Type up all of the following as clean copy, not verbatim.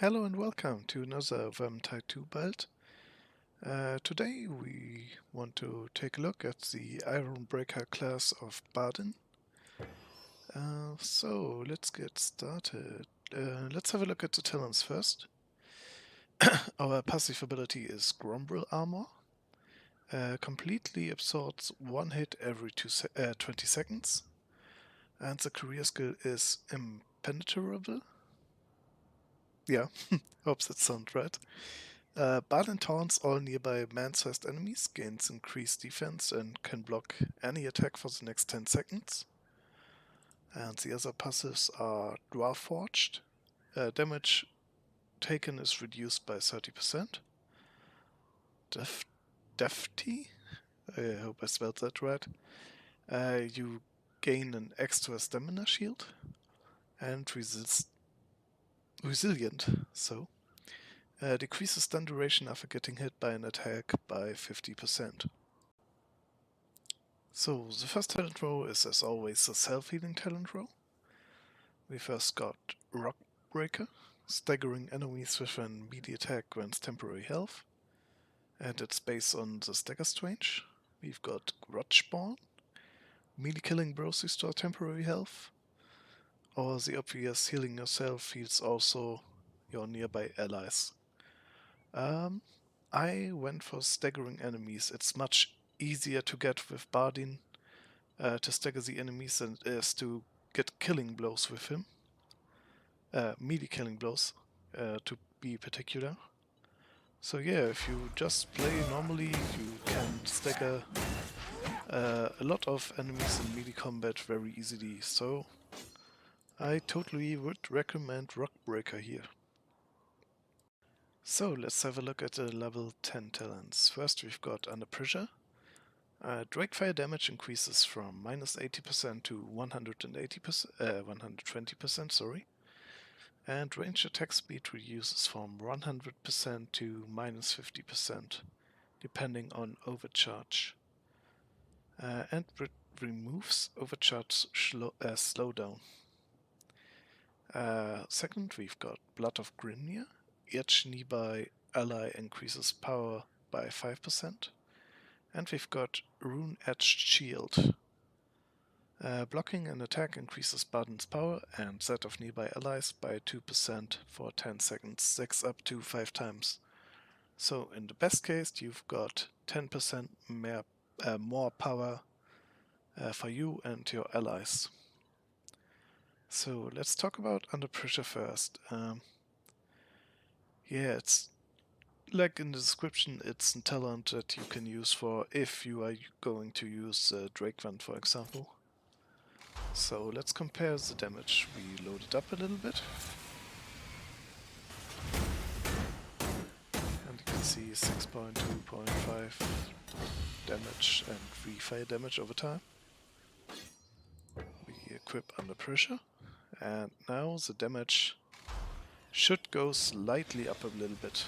Hello and welcome to another Vermintide 2 build. Today we want to take a look at the Ironbreaker class of Bardin. So let's get started. Let's have a look at the talents first. Our passive ability is Grombril Armor. Completely absorbs one hit every 20 seconds. And the career skill is Impenetrable. Yeah, hope that sounds right. Bardin taunts all nearby man-sized enemies, gains increased defense, and can block any attack for the next 10 seconds. And the other passives are Dwarf Forged. Damage taken is reduced by 30%. Defty? I hope I spelled that right. You gain an extra stamina shield. And resilient, so. Decreases stun duration after getting hit by an attack by 50%. So, the first talent row is as always a self-healing talent row. We first got Rockbreaker, staggering enemies with an melee attack grants temporary health, and it's based on the stagger range. We've got Grudgespawn, melee killing bros restore temporary health, or the obvious healing yourself heals also your nearby allies. I went for staggering enemies. It's much easier to get with Bardin to stagger the enemies than it is to get killing blows with him. Melee killing blows, to be particular. So yeah, if you just play normally, you can stagger a lot of enemies in melee combat very easily. So I totally would recommend Rockbreaker here. So let's have a look at the level 10 talents. First we've got Under Pressure. Drakefire damage increases from -80% to 120%, sorry. And range attack speed reduces from 100% to -50%, depending on overcharge. And removes overcharge slowdown. Second, we've got Blood of Grimnir. Each nearby ally increases power by 5%. And we've got Rune Edged Shield. Blocking an attack increases Bardin's power and that of nearby allies by 2% for 10 seconds, 6 up to 5 times. So in the best case you've got 10% more power for you and your allies. So let's talk about Under Pressure first. Yeah, it's like in the description, it's a talent that you can use for if you are going to use Drakewand, for example. So let's compare the damage. We load it up a little bit. And you can see 6.2.5 damage and 3 fire damage over time. We equip Under Pressure. And now the damage should go slightly up a little bit.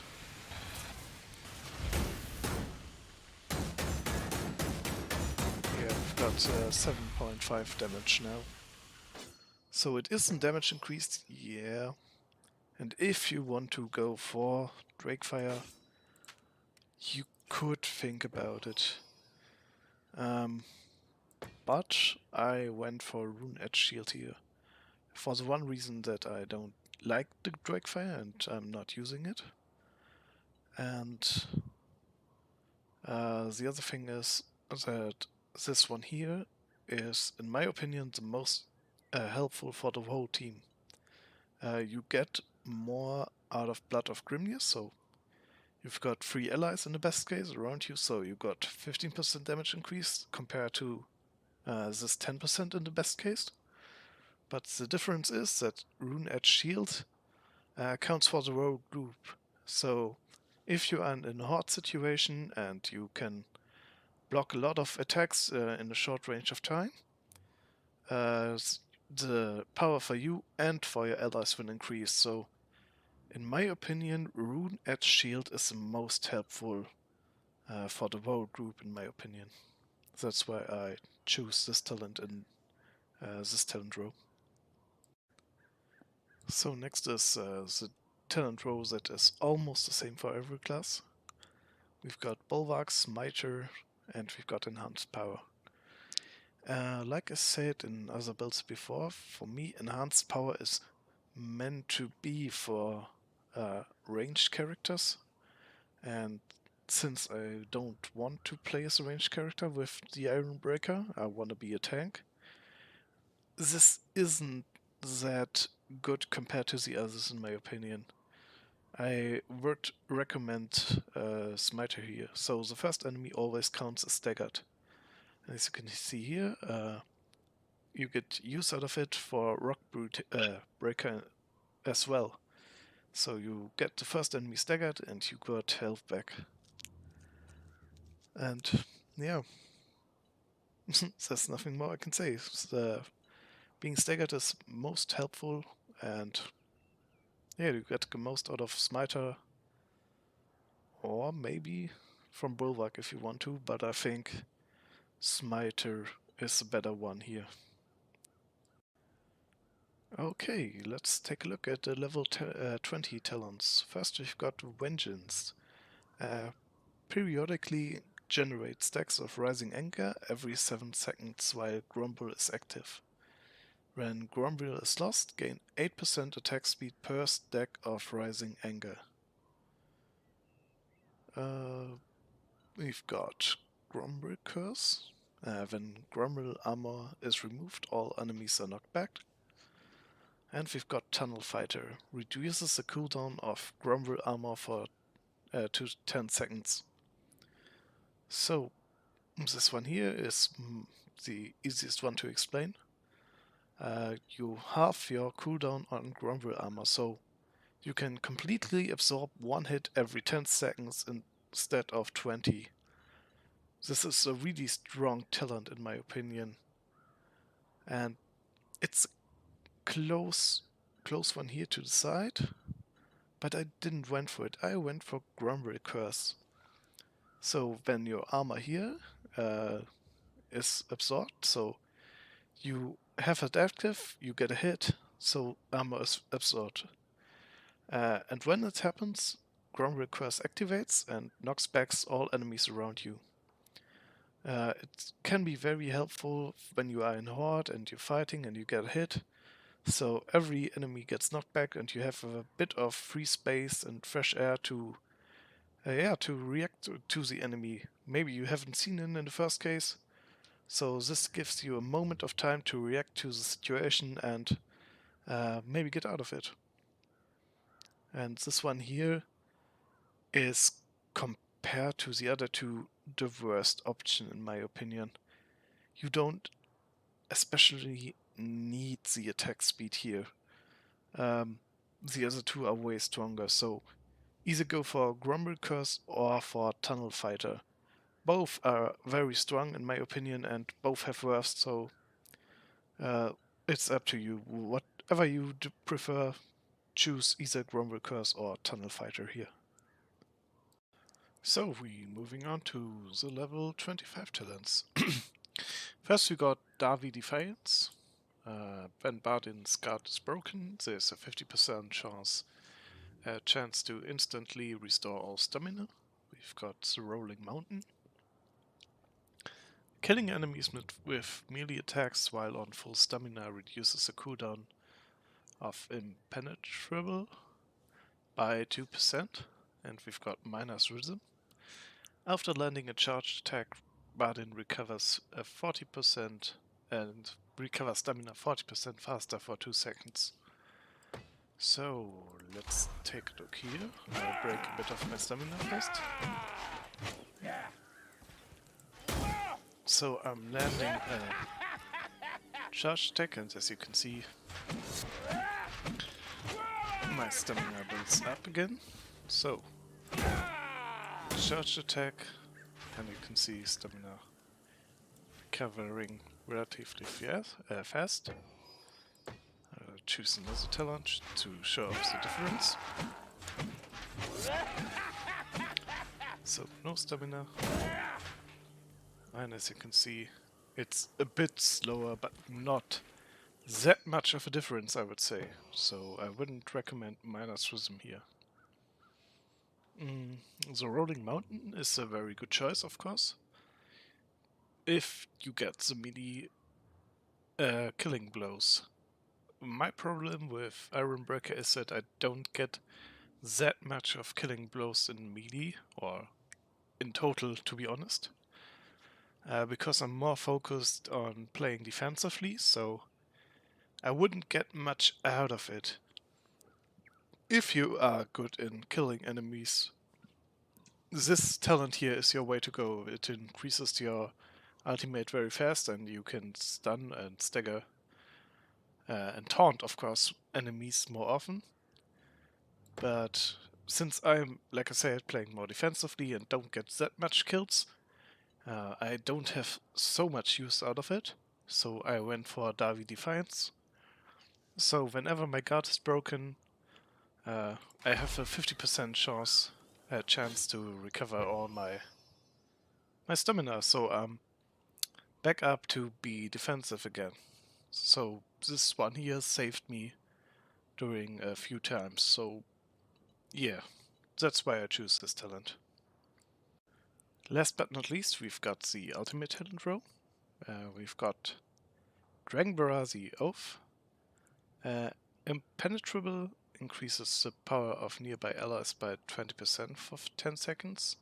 Yeah, we've got 7.5 damage now. So it isn't damage increased, yeah. And if you want to go for Drakefire, you could think about it. But I went for Rune Edge Shield here. For the one reason that I don't like the Drakefire and I'm not using it. And the other thing is that this one here is, in my opinion, the most helpful for the whole team. You get more out of Blood of Grimnir, so you've got 3 allies in the best case around you, so you got 15% damage increase compared to this 10% in the best case. But the difference is that Rune Edge Shield counts for the whole group. So if you are in a hard situation and you can block a lot of attacks in a short range of time, the power for you and for your allies will increase. So in my opinion, Rune Edge Shield is the most helpful for the whole group, in my opinion. That's why I choose this talent in this talent row. So next is the talent row that is almost the same for every class. We've got Bulwark, Smiter, and we've got Enhanced Power. Like I said in other builds before, for me Enhanced Power is meant to be for ranged characters, and since I don't want to play as a ranged character with the Ironbreaker, I want to be a tank, this isn't that good compared to the others in my opinion. I would recommend Smiter here. So the first enemy always counts as staggered. As you can see here, you get use out of it for Rock Breaker as well. So you get the first enemy staggered and you got health back. And yeah, there's nothing more I can say. Being staggered is most helpful, and yeah, you get the most out of Smiter, or maybe from Bulwark if you want to, but I think Smiter is a better one here. Okay, let's take a look at the level 20 talents. First we've got Vengeance. Periodically generate stacks of Rising Anger every 7 seconds while Grumble is active. When Grumble is lost, gain 8% attack speed per stack of Rising Anger. We've got Grumble Curse. When Grumble armor is removed, all enemies are knocked back. And we've got Tunnel Fighter. Reduces the cooldown of Grumble armor for to 10 seconds. So, this one here is the easiest one to explain. You halve your cooldown on Grumble armor, so you can completely absorb one hit every 10 seconds instead of 20. This is a really strong talent in my opinion. And it's a close one here to the side, but I didn't went for it. I went for Grumble Curse. So when your armor here is absorbed, so you have it active, you get a hit, so armor is absorbed. And when it happens, Grumble Curse activates and knocks back all enemies around you. It can be very helpful when you are in Horde and you're fighting and you get a hit. So every enemy gets knocked back and you have a bit of free space and fresh air to react to the enemy. Maybe you haven't seen it in the first case. So this gives you a moment of time to react to the situation and maybe get out of it. And this one here is compared to the other two the worst option in my opinion. You don't especially need the attack speed here. The other two are way stronger, so either go for Grumble Curse or for Tunnel Fighter. Both are very strong in my opinion and both have worst, so it's up to you. Whatever you prefer, choose either Grumble Curse or Tunnel Fighter here. So we moving on to the level 25 talents. First we got Davi Defiance. When Bardin's guard is broken, there's a 50% chance to instantly restore all stamina. We've got the Rolling Mountain. Killing enemies with melee attacks while on full stamina reduces the cooldown of Impenetrable by 2%. And we've got Miner's Rhythm. After landing a charged attack, Bardin recovers 40% and recovers stamina 40% faster for 2 seconds. So let's take a look here. I'll break a bit of my stamina first. So I'm landing a charged attack, and as you can see, my stamina builds up again. So charged attack, and you can see stamina recovering relatively fast. Choose another talent to show off the difference. So no stamina, and as you can see, it's a bit slower, but not that much of a difference, I would say. So I wouldn't recommend Miner's Rhythm here. The Rolling Mountain is a very good choice, of course, if you get the melee killing blows. My problem with Ironbreaker is that I don't get that much of killing blows in melee, or in total, to be honest. Because I'm more focused on playing defensively, so I wouldn't get much out of it. If you are good in killing enemies, this talent here is your way to go. It increases your ultimate very fast, and you can stun and stagger and taunt, of course, enemies more often. But since I'm, like I said, playing more defensively and don't get that much kills, I don't have so much use out of it. So I went for Davi Defiance. So whenever my guard is broken, I have a 50% chance to recover all my stamina. So back up to be defensive again. So this one here saved me during a few times. So yeah, that's why I choose this talent. Last but not least, we've got the ultimate talent row. We've got Dragon Barazi Oath. Impenetrable increases the power of nearby allies by 20% for 10 seconds.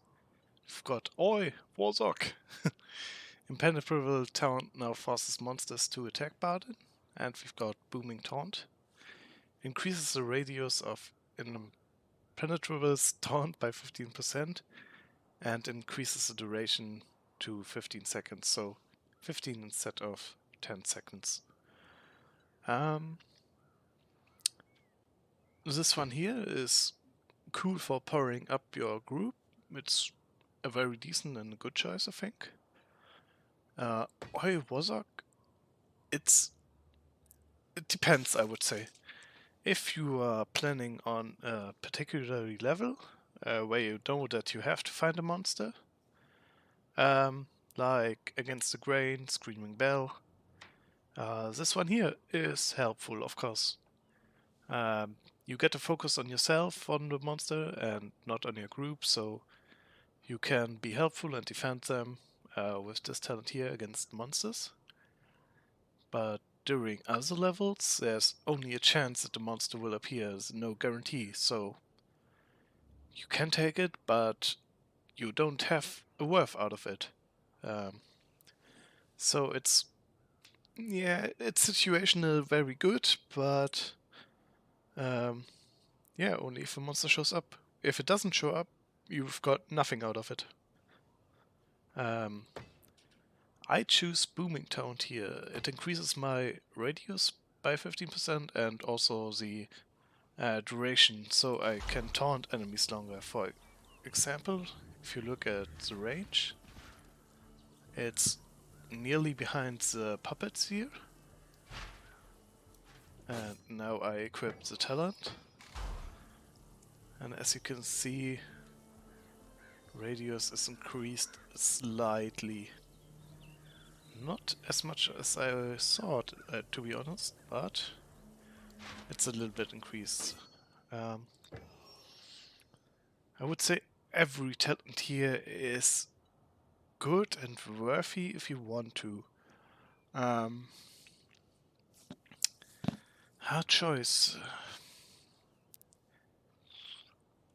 We've got Oi, Warzok. Impenetrable Taunt now forces monsters to attack Bardin. And we've got Booming Taunt. Increases the radius of Impenetrable's taunt by 15% and increases the duration to 15 seconds, so 15 instead of 10 seconds. This one here is cool for powering up your group. It's a very decent and good choice, I think. Oi Wozok, it depends, I would say. If you are planning on a particular level, where you know that you have to find a monster, like Against the Grain, Screaming Bell, this one here is helpful, of course. You get to focus on yourself, on the monster, and not on your group, so you can be helpful and defend them with this talent here against monsters. But during other levels, there's only a chance that the monster will appear, there's no guarantee, so you can take it, but you don't have a worth out of it. So it's situational, very good, but yeah, only if a monster shows up. If it doesn't show up, you've got nothing out of it. I choose Booming Taunt here. It increases my radius by 15% and also the duration, so I can taunt enemies longer. For example, if you look at the range, it's nearly behind the puppets here. And now I equip the talent. And as you can see, radius is increased slightly. Not as much as I thought, to be honest, but it's a little bit increased. I would say every talent here is good and worthy if you want to. Hard choice.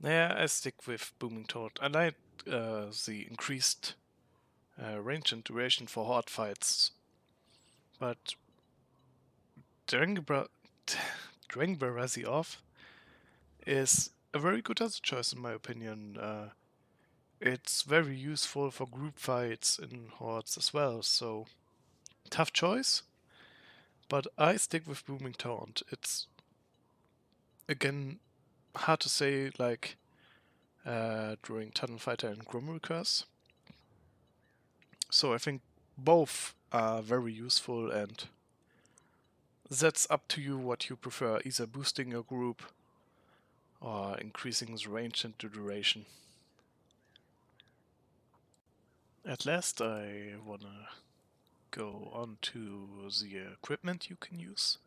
Yeah, I stick with Booming Taunt. I like the increased range and duration for hard fights, but Drangbarazi off is a very good other choice in my opinion. It's very useful for group fights in hordes as well, so tough choice, but I stick with Booming Taunt. It's, again, hard to say, like, during Tunnel Fighter and Gromry Curse. So I think both are very useful, and that's up to you what you prefer, either boosting your group or increasing the range and the duration. At last, I wanna go on to the equipment you can use.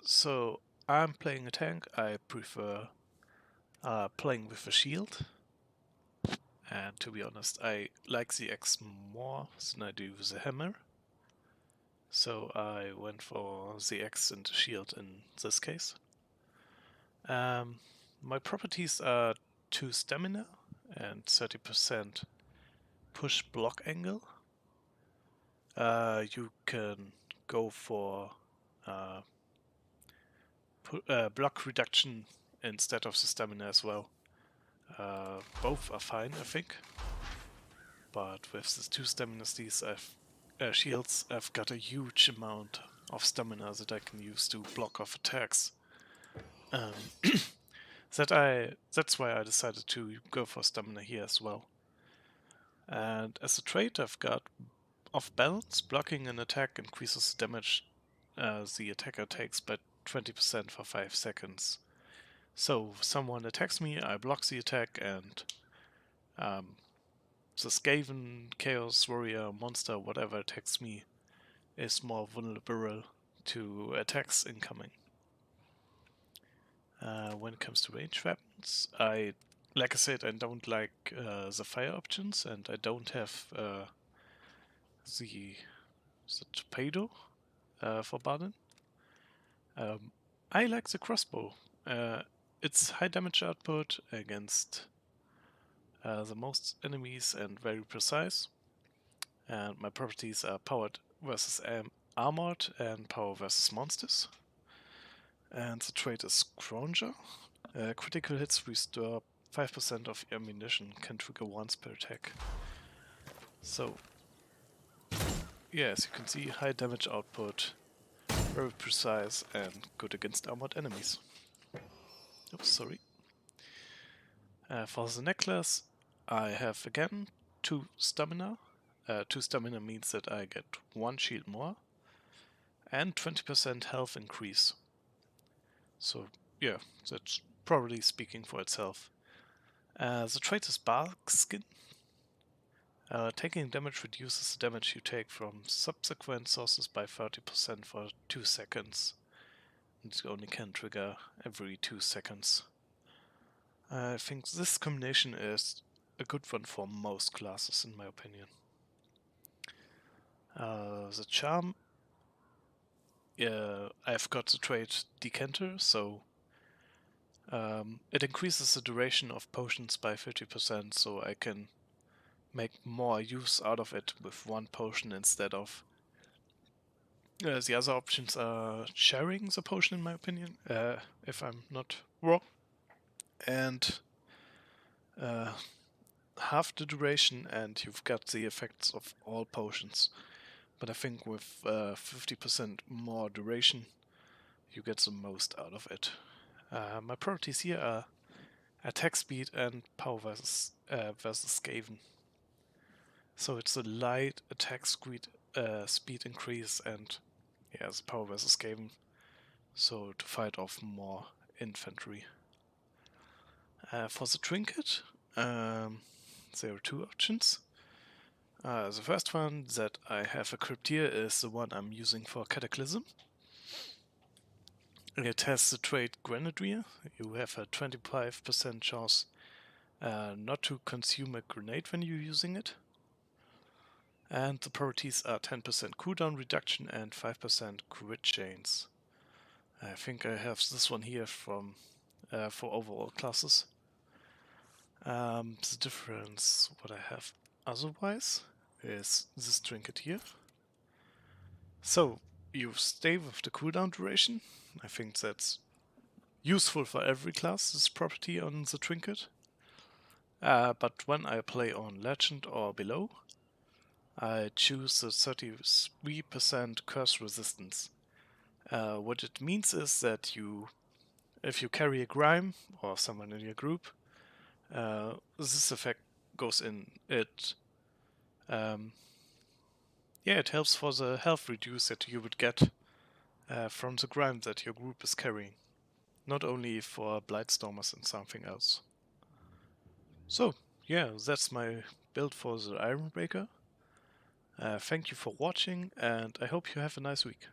So I'm playing a tank. I prefer playing with a shield. And to be honest, I like the axe more than I do the hammer. So I went for the axe and the shield in this case. My properties are 2 stamina and 30% push block angle. You can go for block reduction instead of the stamina as well. Both are fine, I think. But with the 2 staminas, these shields, I've got a huge amount of stamina that I can use to block off attacks. That's why I decided to go for stamina here as well. And as a trait, I've got off balance. Blocking an attack increases the damage the attacker takes by 20% for 5 seconds. So if someone attacks me, I block the attack, and the Skaven, Chaos Warrior, Monster, whatever attacks me is more vulnerable to attacks incoming. When it comes to ranged weapons, like I said, I don't like the fire options, and I don't have the torpedo for Bardin. I like the crossbow. It's high damage output against the most enemies and very precise. And my properties are powered versus armored and power versus monsters. And the trait is Cronger. Critical hits restore 5% of ammunition, can trigger once per attack. So, yeah, as you can see, high damage output, very precise, and good against armored enemies. Oops, sorry. For the necklace, I have again 2 stamina. 2 stamina means that I get 1 shield more and 20% health increase. So yeah, that's probably speaking for itself. The trait is Bark Skin. Taking damage reduces the damage you take from subsequent sources by 30% for 2 seconds. It only can trigger every 2 seconds. I think this combination is a good one for most classes, in my opinion. The charm, I've got the trait Decanter, so it increases the duration of potions by 50%, so I can make more use out of it with 1 potion instead of the other options are sharing the potion, in my opinion, if I'm not wrong. And half the duration, and you've got the effects of all potions. But I think with 50% more duration, you get the most out of it. My priorities here are attack speed and power versus Skaven. So it's a light attack speed increase, and yeah, it's power versus Skaven. So to fight off more infantry. For the trinket, there are 2 options. The first one that I have equipped here is the one I'm using for Cataclysm. It has the trait Grenadier. You have a 25% chance not to consume a grenade when you're using it. And the priorities are 10% cooldown reduction and 5% crit chains. I think I have this one here from for overall classes. The difference, what I have otherwise, is this trinket here. So, you stay with the cooldown duration. I think that's useful for every class, this property on the trinket. But when I play on Legend or below, I choose the 33% curse resistance. What it means is that if you carry a Grime or someone in your group, this effect goes in. It helps for the health reduce that you would get from the Grime that your group is carrying. Not only for Blightstormers and something else. So, yeah, that's my build for the Ironbreaker. Thank you for watching, and I hope you have a nice week.